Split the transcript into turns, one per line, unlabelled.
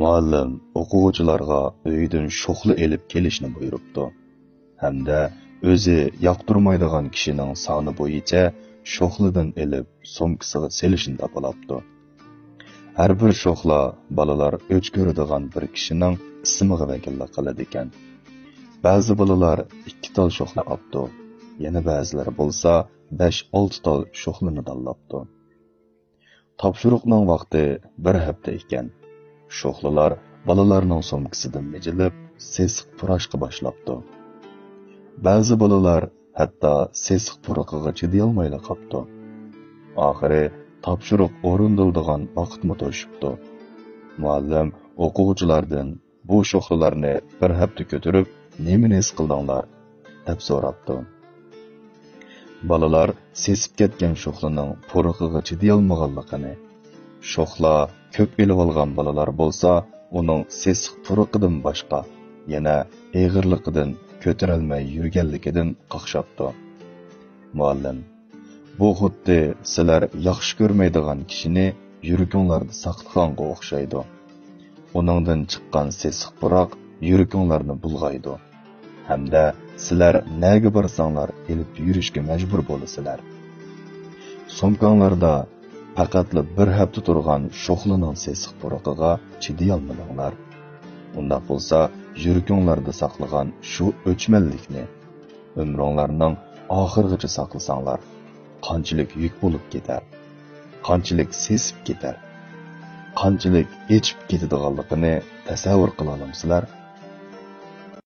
Muallim o'quvchilarga uydan sho'xli elib kelishni buyuribdi. Hamda o'zi yoqtirmaydigan kishining soni bo'yicha sho'xlidan elib so'mkasiga selishni tapalabdi. Har bir sho'xla balalar o'ch ko'radigan bir kishining ismiga vakillik qiladi ekan. Ba'zi balalar 2 tal sho'xla olibdi. Yana ba'zilari bo'lsa 5-6 tal sho'xlini tanlabdi. Topshiriqning vaqti bir hafta ekan. Sho'xlalar balalarning so'mkasidan mijilib, sesiq purashqa boshlabdi. Ba'zi balalar hatto sesiq puraqiga chidayolmayli qolibdi. Oxiri topshiriq o'rindiladigan vaqtmi to'shibdi. Muallim o'quvchilardan bu sho'xlalarni bir hafta ko'tarib, "Nimani his qildinglar?" deb so'rabdi. Balalar sesib ketgan sho'xlaning puraqiga chidayolmaganligini, sho'xla ko'p elib olgan balalar bo'lsa, uning sesiq puraqidan boshqa yana eg'irligidan ko'tarolmay yurganligidan qaqshabdi. Muallim: "Bu xuddi sizlar yaxshi ko'rmaydigan kishini yuraginglarda saqlaganga o'xshaydi. Uningdan chiqqan sesiq puroq yuraginglarni bulg'aydi. Hamda sizlar nega borsanglar elib yurishga majbur bo'lasizlar. So'mkanglarda faqatli bir hafta turgan sho'xlining sesiq puroqiga chidayolmadinglar. Unda bo'lsa, yuraginglarda saqlagan shu o'chmanlikni umringlarning oxirigacha saqlasanglar, qanchalik yuk bo'lib ketar, qanchalik sesib ketar, qanchalik echib ketadiganligini tasavvur qila olamsizlar?"